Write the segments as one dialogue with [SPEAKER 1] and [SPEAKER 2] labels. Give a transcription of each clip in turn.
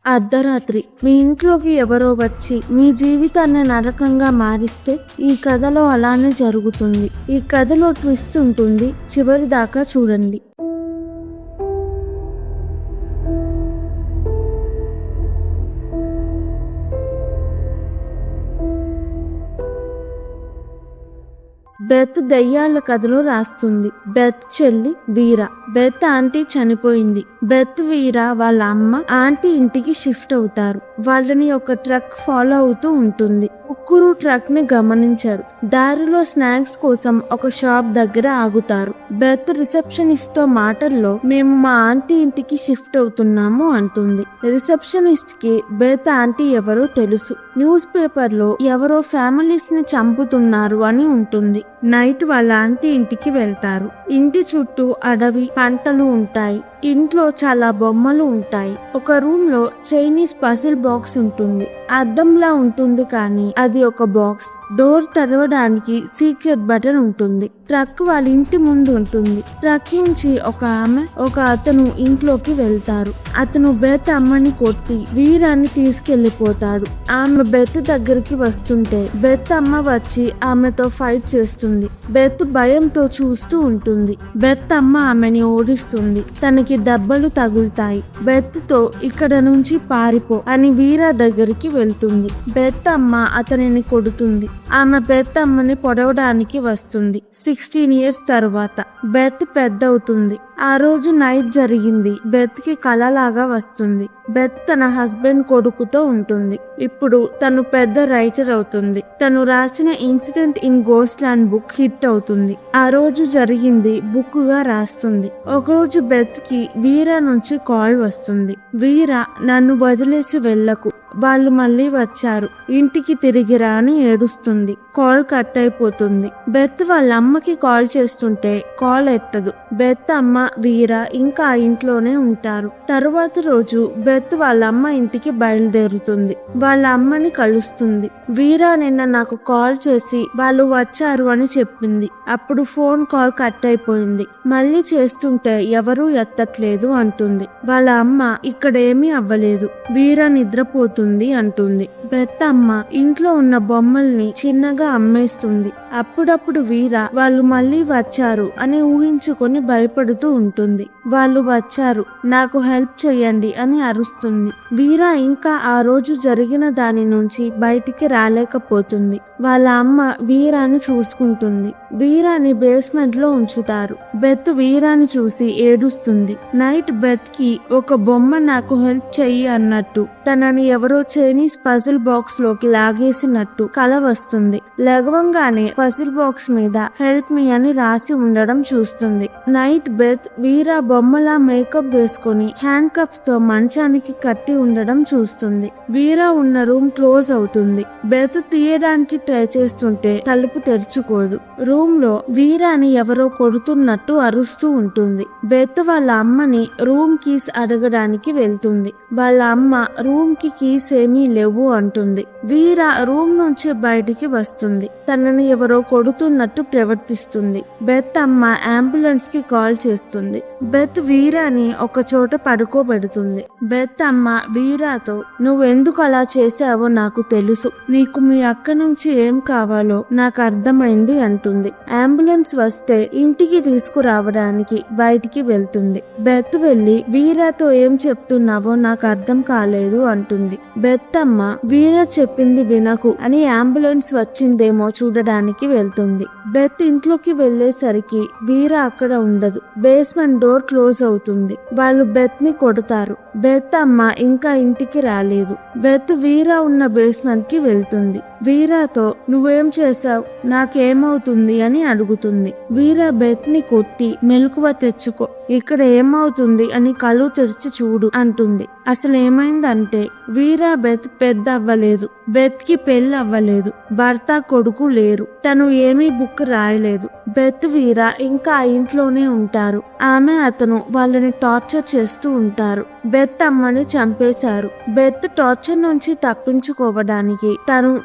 [SPEAKER 1] అర్ధరాత్రి మీ ఇంట్లోకి ఎవరో వచ్చి మీ జీవితాన్ని నరకంగా మారిస్తే ఈ కథలో అలానే జరుగుతుంది. ఈ కథలో ట్విస్ట్ ఉంటుంది, చివరి దాకా చూడండి. బెత్ దయ్యాల కథలో రాస్తుంది. బెత్ చెల్లి వీరా. బెత్ ఆంటీ చనిపోయింది. బెత్ వీరా వాళ్ళ అమ్మ ఆంటీ ఇంటికి షిఫ్ట్ అవుతారు. వాళ్ళని ఒక ట్రక్ ఫాలో అవుతూ ఉంటుంది. ముగ్గురు ట్రక్ ని గమనించారు. దారిలో స్నాక్స్ కోసం ఒక షాప్ దగ్గర ఆగుతారు. బెత్ రిసెప్షనిస్ట్ తో మాటల్లో మేము మా ఆంటీ ఇంటికి షిఫ్ట్ అవుతున్నాము అంటుంది. రిసెప్షనిస్ట్ కి బెత్ ఆంటీ ఎవరో తెలుసు. న్యూస్ పేపర్ లో ఎవరో ఫ్యామిలీస్ ని చంపుతున్నారు అని ఉంటుంది. నైట్ వాళ్ళ ఆంటీ ఇంటికి వెళ్తారు. ఇంటి చుట్టూ అడవి, పంటలు ఉంటాయి. ఇంట్లో చాలా బొమ్మలు ఉంటాయి. ఒక రూమ్ లో చైనీస్ పజిల్ బాక్స్ ఉంటుంది. అద్దంలా ఉంటుంది కానీ అది ఒక బాక్స్. డోర్ తెరవడానికి సీక్రెట్ బటన్ ఉంటుంది. ట్రక్ వాళ్ళ ఇంటి ముందు ఉంటుంది. ట్రక్ నుంచి ఒక ఆమె ఒక అతను ఇంట్లోకి వెళ్తారు. అతను బెత్ అమ్మని కొట్టి వీరాన్ని తీసుకెళ్లిపోతాడు. ఆమె బెత్ దగ్గరికి వస్తుంటే బెత్ అమ్మ వచ్చి ఆమెతో ఫైట్ చేస్తుంది. బెత్ భయంతో చూస్తూ ఉంటుంది. బెత్ అమ్మ ఆమెని ఓడిస్తుంది. తనకి దెబ్బలు తగులుతాయి. బెత్ తో ఇక్కడ నుంచి పారిపో అని వీరా దగ్గరికి వెళ్తుంది. బెత్ అమ్మ అతనిని కొడుతుంది. ఆమె బెత్ అమ్మని పొడవడానికి వస్తుంది. 16 years తర్వాత బెత్ పెద్ద అవుతుంది. ఆ రోజు నైట్ జరిగింది బెత్ కి కలలాగా వస్తుంది. బెత్ తన హస్బెండ్ కొడుకుతో ఉంటుంది. ఇప్పుడు తను పెద్ద రైటర్ అవుతుంది. తను రాసిన incident in ghost land book hit అవుతుంది. ఆ రోజు జరిగింది బుక్ గా రాస్తుంది. ఒకరోజు బెత్ కి వీరా నుంచి కాల్ వస్తుంది. వీరా, నన్ను వదిలేసి వెళ్ళకు, వాళ్ళు మళ్ళీ వచ్చారు, ఇంటికి తిరిగి రా అని ఏడుస్తుంది. కాల్ కట్ అయిపోతుంది. బెత్ వాళ్ళ అమ్మకి కాల్ చేస్తుంటే కాల్ ఎత్తదు. బెత్ అమ్మ వీరా ఇంకా ఆ ఇంట్లోనే ఉంటారు. తరువాత రోజు బెత్ వాళ్ళ అమ్మ ఇంటికి బయలుదేరుతుంది. వాళ్ళ అమ్మని కలుస్తుంది. వీరా నిన్న నాకు కాల్ చేసి వాళ్ళు వచ్చారు అని చెప్పింది. అప్పుడు ఫోన్ కాల్ కట్ అయిపోయింది. మళ్ళీ చేస్తుంటే ఎవరూ ఎత్తట్లేదు అంటుంది. వాళ్ళ అమ్మ ఇక్కడేమీ అవ్వలేదు, వీరా నిద్రపోతుంది అంటుంది. బెత్ అమ్మ ఇంట్లో ఉన్న బొమ్మల్ని చిన్నగా అమ్మేస్తుంది. అప్పుడప్పుడు వీరా వాళ్ళు మళ్ళీ వచ్చారు అని ఊహించుకొని భయపడుతూ ఉంటుంది. వాళ్ళు వచ్చారు, నాకు హెల్ప్ చేయండి అని అరుస్తుంది. వీరా ఇంకా ఆ రోజు జరిగిన దాని నుంచి బయటికి రాలేకపోతుంది. వాళ్ళ అమ్మ వీరాని చూసుకుంటుంది. వీరాని బేస్మెంట్ లో ఉంచుతారు. బెత్ వీరాని చూసి ఏడుస్తుంది. నైట్ బెత్ కి ఒక బొమ్మ నాకు హెల్ప్ చెయ్యి అన్నట్టు, తనని ఎవరో చైనీస్ పజిల్ బాక్స్ లోకి లాగేసినట్టు కల వస్తుంది. లెగవంగానే పజిల్ బాక్స్ మీద హెల్ప్ మీ అని రాసి ఉండడం చూస్తుంది. నైట్ బెత్ వీరా బొమ్మలా మేకప్ వేసుకొని హ్యాండ్ కప్స్ తో మంచానికి కట్టి ఉండడం చూస్తుంది. వీరా ఉన్న రూమ్ క్లోజ్ అవుతుంది. బెత్ తీయడానికి ట్రై చేస్తుంటే తలుపు తెరుచుకోదు. రూమ్ లో వీరాని ఎవరో కొడుతున్నట్టు అరుస్తూ ఉంటుంది. బెత్ వాళ్ళ అమ్మని రూమ్ కీస్ అడగడానికి వెళ్తుంది. వాళ్ళ అమ్మ రూమ్ కి కీస్ ఏమీ లేవు అంటుంది. వీరా రూమ్ నుంచి బయటికి వస్తుంది. తనని ఎవరో కొడుతున్నట్టు ప్రవర్తిస్తుంది. బెత్ అమ్మ అంబులెన్స్ కి కాల్ చేస్తుంది. బెత్ వీరాని ఒక చోట పడుకోబెడుతుంది. బెత్ అమ్మ వీరాతో, నువ్వెందుకు అలా చేసావో నాకు తెలుసు, నీకు మీ అక్క నుంచి ఏం కావాలో నాకు అర్థమైంది అంటుంది. అంబులెన్స్ వస్తే ఇంటికి తీసుకురావడానికి బయటికి వెళ్తుంది. బెత్ వెళ్లి వీరాతో ఏం చెప్తున్నావో నాకు అర్థం కాలేదు అంటుంది. బెత్ అమ్మ వీరా చెప్పింది వినకు అని అంబులెన్స్ వచ్చిందేమో చూడడానికి వెళ్తుంది. బెత్ ఇంట్లోకి వెళ్లేసరికి వీరా అక్కడ ఉండదు. బేస్మెంట్ డోర్ క్లోజ్ అవుతుంది. వాళ్ళు బెత్ ని కొడతారు. బెత్ అమ్మ ఇంకా ఇంటికి రాలేదు. బెత్ వీరా ఉన్న బేస్మెంట్ కి వెళ్తుంది. వీరాతో, నువ్వేం చేసావు, నాకేమవుతుంది అని అడుగుతుంది. వీరా బెత్ ని కొట్టి మెలకువ తెచ్చుకో, ఇక్కడ ఏమవుతుంది అని కళ్ళు తెరిచి చూడు అంటుంది. అసలు ఏమైందంటే వీరా బెత్ పెద్ద అవ్వలేదు. బెత్ కి పెళ్లి అవ్వలేదు. భర్త కొడుకు లేరు. తను ఏమీ బుక్ రాయలేదు. బెత్ వీరా ఇంకా ఆ ఇంట్లోనే ఉంటారు. ఆమె అతను వాళ్ళని టార్చర్ చేస్తూ ఉంటారు. బెత్ అమ్మని చంపేశారు. బెత్ టార్చర్ నుంచి తప్పించుకోవడానికి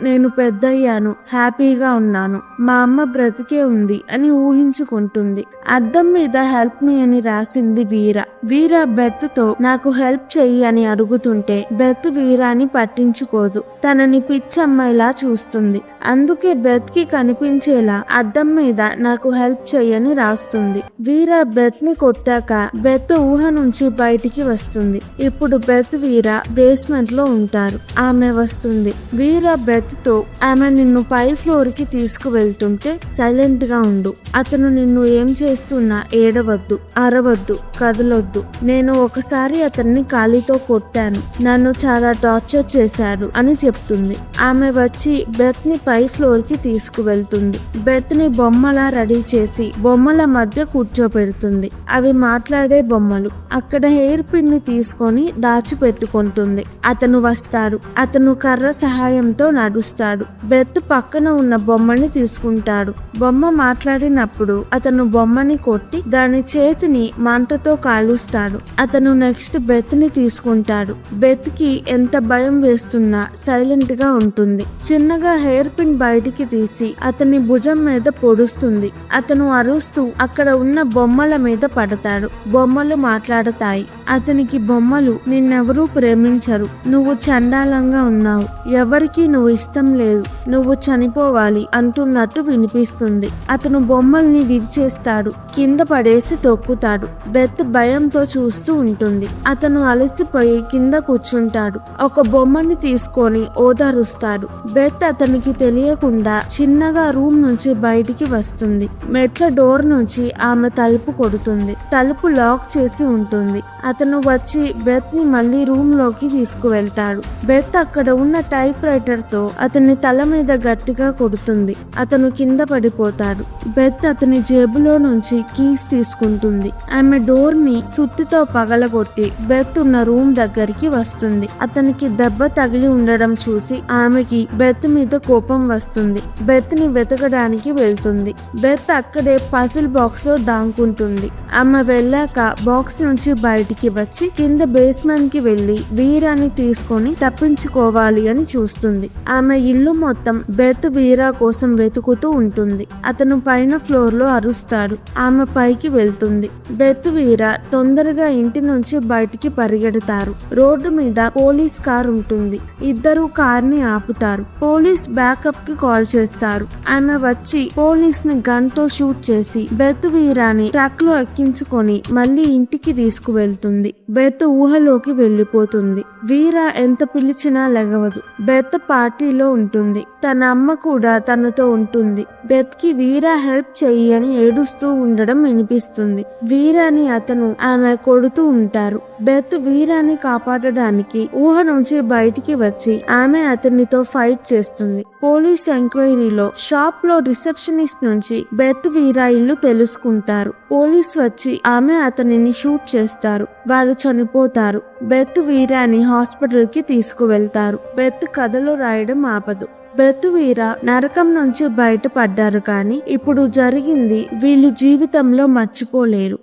[SPEAKER 1] నేను పెద్దయ్యాను, హ్యాపీగా ఉన్నాను, మా అమ్మ బ్రతికే ఉంది అని ఊహించుకుంటుంది. అద్దం మీద హెల్ప్ మీ అని రాసింది వీర. వీర బెత్ తో నాకు హెల్ప్ చెయ్యి అని అడుగుతుంటే బెత్ వీరాని పట్టించుకోదు, తనని పిచ్చమ్మాయిలా చూస్తుంది. అందుకే బెత్ కి కనిపించేలా అద్దం మీద నాకు హెల్ప్ చెయ్యని రాస్తుంది. వీర బెత్ ని కొట్టాక బెత్ ఊహ నుంచి బయటికి వస్తుంది. ఇప్పుడు బెత్ వీర బేస్మెంట్ లో ఉంటారు. ఆమె వస్తుంది. వీర బెత్ తో ఆమె నిన్ను పై ఫ్లోర్ కి తీసుకువెళ్తుంటే సైలెంట్ గా ఉండు, అతను నిన్ను ఏం చేస్తున్నా ఏడవద్దు, అరవద్దు, కదలొద్దు. నేను ఒకసారి అతన్ని కాలితో కొట్టాను, నన్ను చాలా టార్చర్ చేశాడు అని చెప్తుంది. ఆమె వచ్చి బెత్ ని పై ఫ్లోర్ కి తీసుకువెళ్తుంది. బెత్ ని బొమ్మలా రెడీ చేసి బొమ్మల మధ్య కూర్చోపెడుతుంది. అవి మాట్లాడే బొమ్మలు. అక్కడ హెయిర్ పిన్ ని తీసుకొని దాచిపెట్టుకుంటుంది. అతను వస్తాడు. అతను కర్ర సహాయంతో నడుస్తాడు. బెత్ పక్కన ఉన్న బొమ్మని తీసుకుంటాడు. బొమ్మ మాట్లాడినప్పుడు అతను బొమ్మని కొట్టి దాని చేతిని మంటతో కాలుస్తాడు. అతను నెక్స్ట్ బెత్ ని తీసుకుంటాడు. బెత్ కి ఎంత భయం వేస్తున్నా సైలెంట్ గా ఉంటుంది. చిన్నగా హెయిర్ పిన్ బయటికి తీసి అతని భుజం మీద పొడుస్తుంది. అతను అరుస్తూ అక్కడ ఉన్న బొమ్మల మీద పడతాడు. బొమ్మలు మాట్లాడతాయి. అతనికి బొమ్మలు నిన్నెవరూ ప్రేమించరు, నువ్వు చండాలంగా ఉన్నావు, ఎవరికి నువ్వు ఇష్టం లేదు, నువ్వు చనిపోవాలి అంటున్నట్టు వినిపిస్తుంది. అతను బొమ్మల్ని విరిచేస్తాడు. కింద పడేసి తొక్కుతాడు. బెత్ భయంతో చూస్తూ ఉంటుంది. అతను అలసిపోయి కింద కూర్చుంటాడు. ఒక బొమ్మని తీసుకొని ఓదారుస్తాడు. బెత్ అతనికి తెలియకుండా చిన్నగా రూమ్ నుంచి బయటికి వస్తుంది. మెట్ల డోర్ నుంచి ఆమె తలుపు కొడుతుంది. తలుపు లాక్ చేసి ఉంటుంది. అతను వచ్చి బెత్ ని మళ్ళీ రూమ్ లోకి తీసుకువెళ్తాడు. బెత్ అక్కడ ఉన్న టైప్ రైటర్ తో అతని తల మీద గట్టిగా కొడుతుంది. అతను కింద పడిపోతాడు. బెత్ అతని జేబులో నుంచి కీస్ తీసుకుంటుంది. ఆమె డోర్ ని సుత్తితో పగలగొట్టి బెత్ ఉన్న రూమ్ దగ్గరికి వస్తుంది. అతనికి దెబ్బ తగిలి ఉండడం చూసి ఆమెకి బెత్ మీద కోపం వస్తుంది. బెత్ ని వెతకడానికి వెళ్తుంది. బెత్ అక్కడే పజిల్ బాక్స్ లో దాంకుంటుంది. ఆమె వెళ్ళాక బాక్స్ నుంచి బయటికి వచ్చి కింద బేస్మెంట్ కి వెళ్లి వీరాని తీసుకొని తప్పించుకోవాలి అని చూస్తుంది. ఆమె ఇల్లు మొత్తం బెత్ వీరా కోసం వెతుకుతూ ఉంటుంది. అతను పైన ఫ్లోర్ లో అరుస్తాడు. ఆమె పైకి వెళ్తుంది. బెత్ వీరా తొందరగా ఇంటి నుంచి బయటికి పరిగెడతారు. రోడ్డు మీద పోలీస్ కార్ ఉంటుంది. ఇద్దరు కార్ ని ఆపుతారు. పోలీస్ బ్యాకప్ కి కాల్ చేస్తారు. ఆమె వచ్చి పోలీస్ ని గన్ తో షూట్ చేసి బెత్ వీరాని ట్రక్ లో ఎక్కించుకొని మళ్ళీ ఇంటికి తీసుకువెళ్తుంది. బెత్ ఊహలోకి వెళ్లిపోతుంది. వీరా ఎంత పిలిచినా లెగవదు. బెత్ పార్టీలో ఉంటుంది. తన అమ్మ కూడా తనతో ఉంటుంది. బెత్ కి వీరా హెల్ప్ చెయ్యి అని ఏడుస్తూ ఉండడం వినిపిస్తుంది. వీరాని అతను ఆమె కొడుతూ ఉంటారు. బెత్ వీరాని కాపాడడానికి ఊహ నుంచి బయటికి వచ్చి ఆమె అతనితో ఫైట్ చేస్తుంది. పోలీస్ ఎంక్వైరీలో షాప్ లో రిసెప్షనిస్ట్ నుంచి బెత్ వీరా ఇల్లు తెలుసుకుంటారు. పోలీస్ వచ్చి ఆమె అతనిని షూట్ చేస్తారు. వాళ్ళు చనిపోతారు. బెత్ వీరాని హాస్పిటల్ కి తీసుకువెళ్తారు. బెత్ కథలో రాయడం ఆపదు. బెత్ వీరా నరకం నుంచి బయటపడ్డారు, కానీ ఇప్పుడు జరిగింది వీళ్ళు జీవితంలో మర్చిపోలేరు.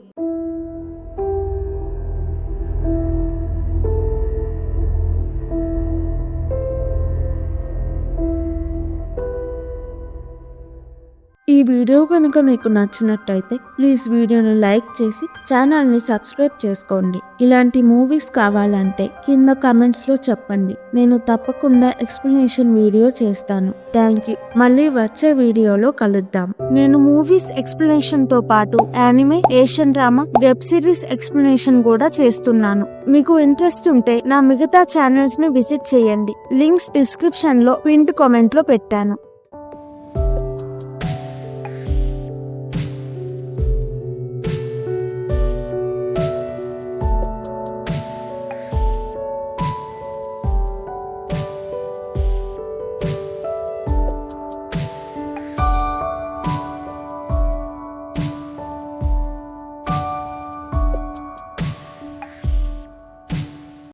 [SPEAKER 1] ఈ వీడియో కనుక మీకు నచ్చినట్టయితే ప్లీజ్ వీడియోని లైక్ చేసి ఛానల్ని సబ్స్క్రైబ్ చేసుకోండి. ఇలాంటి మూవీస్ కావాలంటే కింద కమెంట్స్ లో చెప్పండి. నేను తప్పకుండా ఎక్స్ప్లెనేషన్ వీడియో చేస్తాను. Thank you. మళ్ళీ వచ్చే వీడియోలో కలుద్దాం. నేను మూవీస్ ఎక్స్ప్లెనేషన్ తో పాటు anime, Asian drama, web series explanation కూడా చేస్తున్నాను. మీకు ఇంట్రెస్ట్ ఉంటే నా మిగతా ఛానల్స్ ని విజిట్ చేయండి. లింక్స్ డిస్క్రిప్షన్ లో పిన్డ్ కామెంట్ లో పెట్టాను.